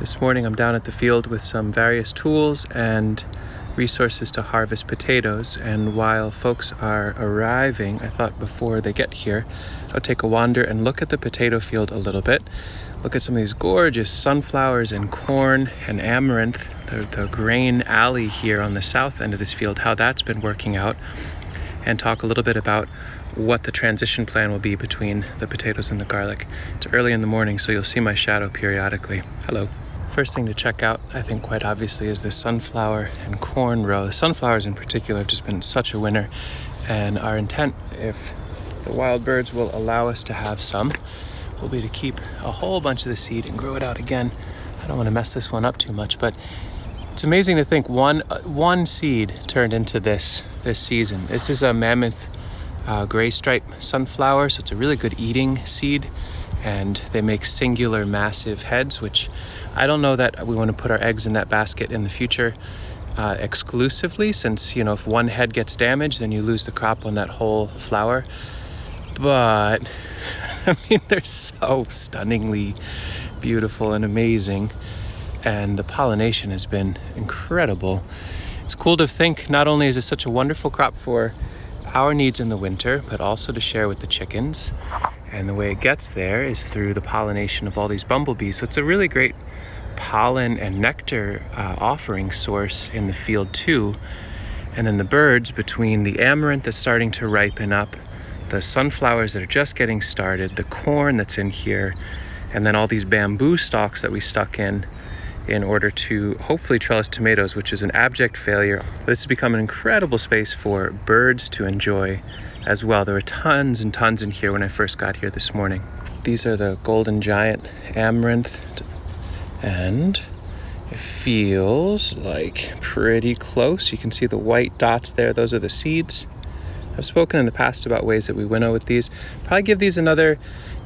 This morning I'm down at the field with some various tools and resources to harvest potatoes, and while folks are arriving, I thought before they get here I'll take a wander and look at the potato field a little bit, look at some of these gorgeous sunflowers and corn and amaranth, the grain alley here on the south end of this field, how that's been working out, and talk a little bit about what the transition plan will be between the potatoes and the garlic. It's early in the morning, so you'll see my shadow periodically. Hello. First thing to check out, I think quite obviously, is the sunflower and corn row. The sunflowers in particular have just been such a winner, and our intent, if the wild birds will allow us to have some, will be to keep a whole bunch of the seed and grow it out again. I don't want to mess this one up too much, but it's amazing to think one seed turned into this season. This is a mammoth gray stripe sunflower, so it's a really good eating seed, and they make singular massive heads, which I don't know that we want to put our eggs in that basket in the future exclusively, since, you know, if one head gets damaged, then you lose the crop on that whole flower. But I mean, they're so stunningly beautiful and amazing, and the pollination has been incredible. It's cool to think not only is it such a wonderful crop for our needs in the winter, but also to share with the chickens. And the way it gets there is through the pollination of all these bumblebees. So it's a really great pollen and nectar offering source in the field too. And then the birds, between the amaranth that's starting to ripen up, the sunflowers that are just getting started, the corn that's in here, and then all these bamboo stalks that we stuck in order to hopefully trellis tomatoes, which is an abject failure. This has become an incredible space for birds to enjoy as well. There were tons and tons in here when I first got here this morning. These are the golden giant amaranth, and it feels like pretty close. You can see the white dots there. Those are the seeds. I've spoken in the past about ways that we winnow with these. Probably give these another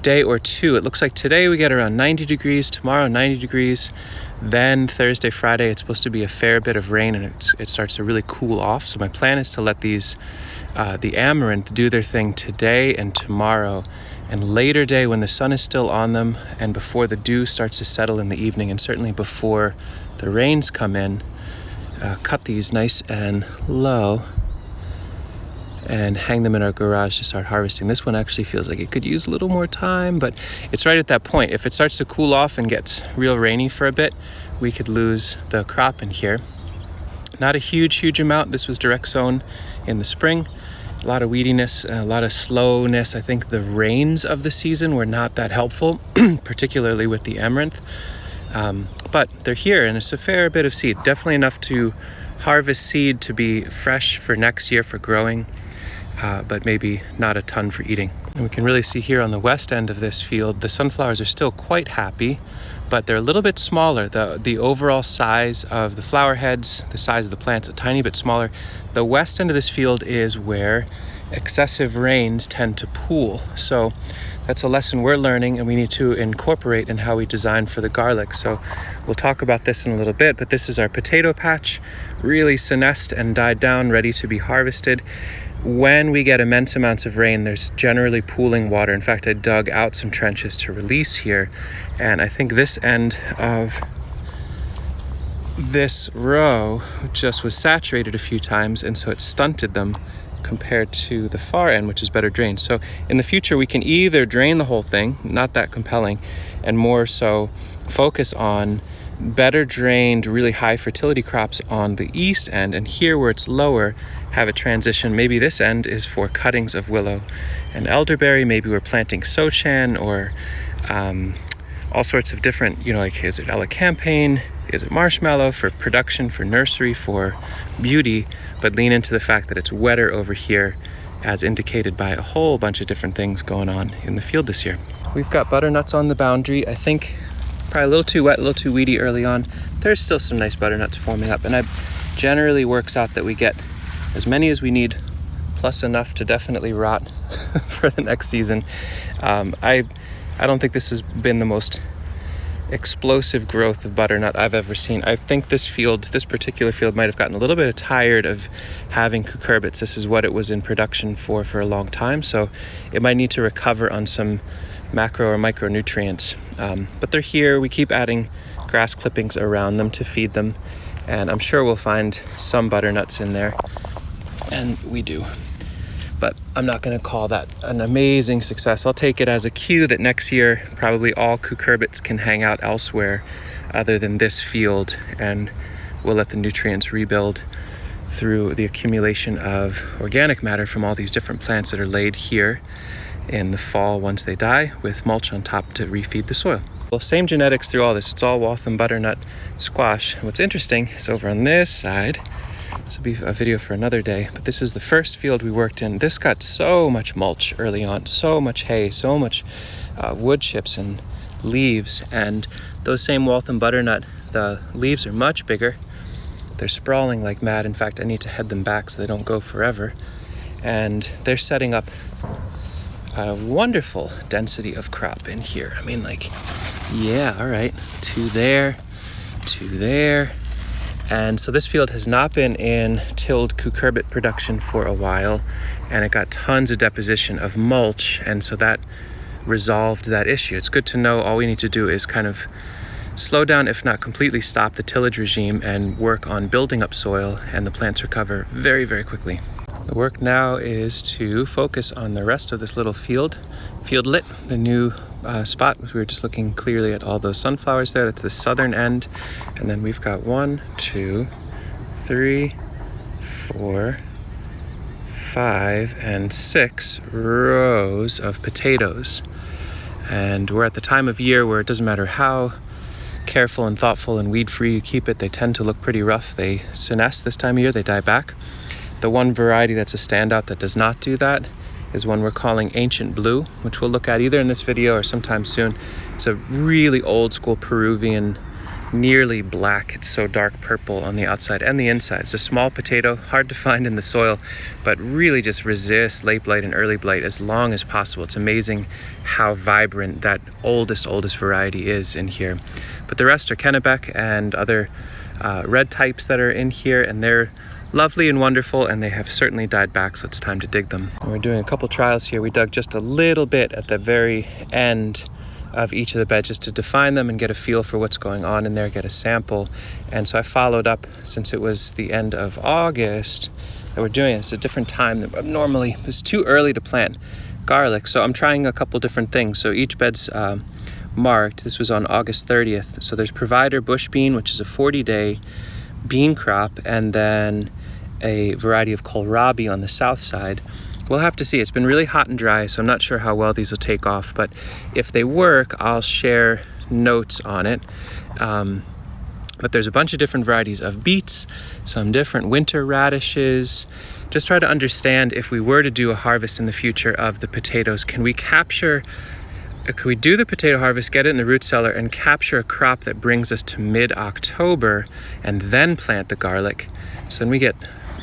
day or two. It looks like today we get around 90 degrees, tomorrow 90 degrees. Then Thursday, Friday, it's supposed to be a fair bit of rain, and it starts to really cool off. So my plan is to let these, the amaranth, do their thing today and tomorrow, and later day when the sun is still on them and before the dew starts to settle in the evening, and certainly before the rains come in, cut these nice and low and hang them in our garage to start harvesting. This one actually feels like it could use a little more time, but it's right at that point. If it starts to cool off and gets real rainy for a bit, we could lose the crop in here. Not a huge amount. This was direct sown in the spring. A lot of weediness, a lot of slowness. I think the rains of the season were not that helpful, particularly with the amaranth. But they're here, and it's a fair bit of seed. Definitely enough to harvest seed to be fresh for next year for growing, but maybe not a ton for eating. And we can really see here on the west end of this field, the sunflowers are still quite happy, but they're a little bit smaller. The overall size of the flower heads, the size of the plants, a tiny bit smaller. The west end of this field is where excessive rains tend to pool. So that's a lesson we're learning, and we need to incorporate in how we design for the garlic. So we'll talk about this in a little bit, but this is our potato patch, really senesced and died down, ready to be harvested. When we get immense amounts of rain, there's generally pooling water. In fact, I dug out some trenches to release here, and I think this end of this row just was saturated a few times, and so it stunted them compared to the far end, which is better drained. So in the future, we can either drain the whole thing, not that compelling, and more so focus on better drained, really high fertility crops on the east end, and here where it's lower, have a transition. Maybe this end is for cuttings of willow and elderberry. Maybe we're planting sochan or all sorts of different, like, is it elecampane? Is it marshmallow for production, for nursery, for beauty? But lean into the fact that it's wetter over here, as indicated by a whole bunch of different things going on in the field this year. We've got butternuts on the boundary. I think probably a little too wet, a little too weedy early on. There's still some nice butternuts forming up, and it generally works out that we get as many as we need, plus enough to definitely rot for the next season. I don't think this has been the most explosive growth of butternut I've ever seen. I think this particular field might have gotten a little bit tired of having cucurbits. This is what it was in production for a long time, so it might need to recover on some macro or micronutrients. But they're here. We keep adding grass clippings around them to feed them. And I'm sure we'll find some butternuts in there. And we do. But I'm not going to call that an amazing success. I'll take it as a cue that next year probably all cucurbits can hang out elsewhere other than this field, and we'll let the nutrients rebuild through the accumulation of organic matter from all these different plants that are laid here in the fall once they die, with mulch on top to refeed the soil. Well, same genetics through all this. It's all Waltham butternut squash. And what's interesting is over on this side, this will be a video for another day, but this is the first field we worked in. This got so much mulch early on, so much hay, so much wood chips and leaves. And those same Waltham butternut, the leaves are much bigger. They're sprawling like mad. In fact, I need to head them back so they don't go forever. And they're setting up a wonderful density of crop in here. I mean, like, yeah, all right, two there, two there. And so this field has not been in tilled cucurbit production for a while, and it got tons of deposition of mulch, and so that resolved that issue. It's good to know all we need to do is kind of slow down, if not completely stop, the tillage regime and work on building up soil, and the plants recover very, very quickly. The work now is to focus on the rest of this little fieldlet, the new spot. We were just looking clearly at all those sunflowers there. That's the southern end. And then we've got 1, 2, 3, 4, 5, and 6 rows of potatoes. And we're at the time of year where it doesn't matter how careful and thoughtful and weed-free you keep it, they tend to look pretty rough. They senesce this time of year, they die back. The one variety that's a standout that does not do that is one we're calling Ancient Blue, which we'll look at either in this video or sometime soon. It's a really old school Peruvian, nearly black. It's so dark purple on the outside and the inside. It's a small potato, hard to find in the soil, but really just resists late blight and early blight as long as possible. It's amazing how vibrant that oldest variety is in here. But the rest are Kennebec and other red types that are in here, and they're lovely and wonderful, and they have certainly died back, so it's time to dig them. And we're doing a couple trials here. We dug just a little bit at the very end of each of the beds just to define them and get a feel for what's going on in there, get a sample. And so I followed up, since it was the end of August that we're doing it. It's a different time than normally. It's too early to plant garlic, so I'm trying a couple different things. So each bed's marked. This was on August 30th. So there's Provider Bush Bean, which is a 40-day bean crop, and then a variety of kohlrabi on the south side. We'll have to see. It's been really hot and dry, so I'm not sure how well these will take off, but if they work, I'll share notes on it. But there's a bunch of different varieties of beets, some different winter radishes. Just try to understand, if we were to do a harvest in the future of the potatoes, can we do the potato harvest, get it in the root cellar, and capture a crop that brings us to mid-October, and then plant the garlic? So then we get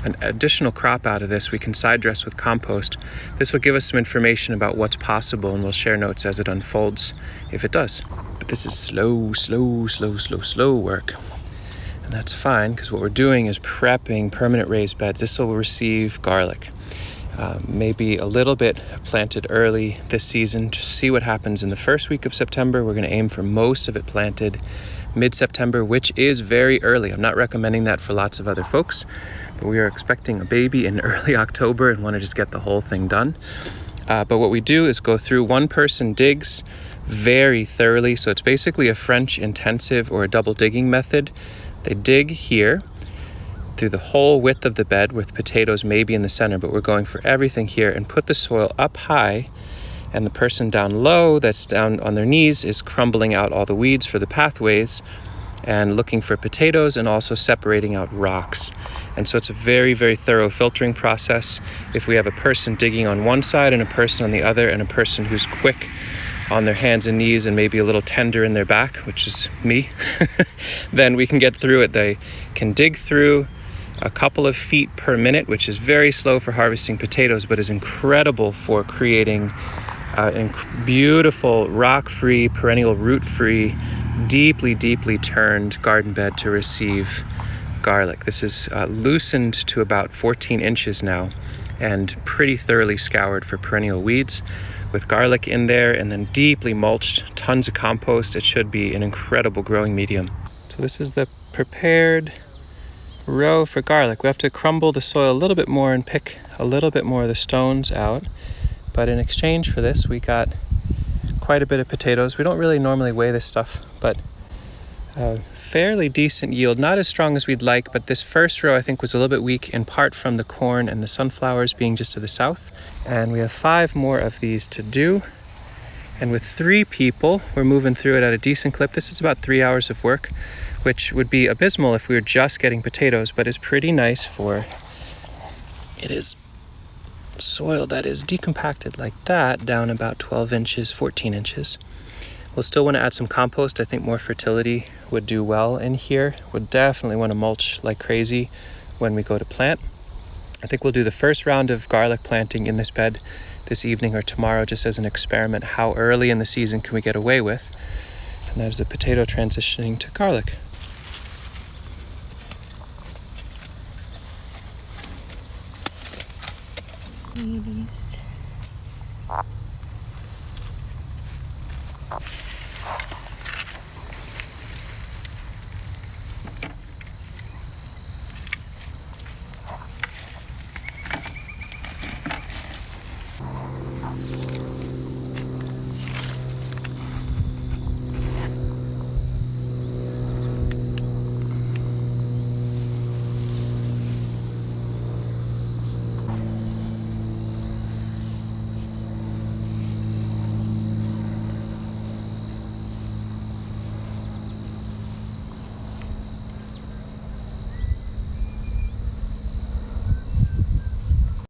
an additional crop out of this. We can side dress with compost. This will give us some information about what's possible, and we'll share notes as it unfolds if it does. But this is slow work. And that's fine, because what we're doing is prepping permanent raised beds. This will receive garlic. Maybe a little bit planted early this season to see what happens in the first week of September. We're going to aim for most of it planted mid-September, which is very early. I'm not recommending that for lots of other folks, but we are expecting a baby in early October and want to just get the whole thing done. But what we do is go through, one person digs very thoroughly. So it's basically a French intensive or a double digging method. They dig here through the whole width of the bed, with potatoes maybe in the center, but we're going for everything here, and put the soil up high, and the person down low that's down on their knees is crumbling out all the weeds for the pathways and looking for potatoes, and also separating out rocks. And so it's a very, very thorough filtering process. If we have a person digging on one side and a person on the other, and a person who's quick on their hands and knees and maybe a little tender in their back, which is me, then we can get through it. They can dig through a couple of feet per minute, which is very slow for harvesting potatoes, but is incredible for creating beautiful rock-free, perennial root-free, deeply turned garden bed to receive garlic. This is loosened to about 14 inches now and pretty thoroughly scoured for perennial weeds. with garlic in there and then deeply mulched, tons of compost, it should be an incredible growing medium. So this is the prepared row for garlic. We have to crumble the soil a little bit more and pick a little bit more of the stones out. But in exchange for this, we got quite a bit of potatoes. We don't really normally weigh this stuff, but fairly decent yield. Not as strong as we'd like, but this first row I think was a little bit weak, in part from the corn and the sunflowers being just to the south. And we have 5 more of these to do. And with 3 people, we're moving through it at a decent clip. This is about 3 hours of work, which would be abysmal if we were just getting potatoes, but is pretty nice for, it is soil that is decompacted like that, down about 12 inches, 14 inches. We'll still want to add some compost. I think more fertility would do well in here. We'll definitely want to mulch like crazy when we go to plant. I think we'll do the first round of garlic planting in this bed this evening or tomorrow, just as an experiment. How early in the season can we get away with? And there's the potato transitioning to garlic.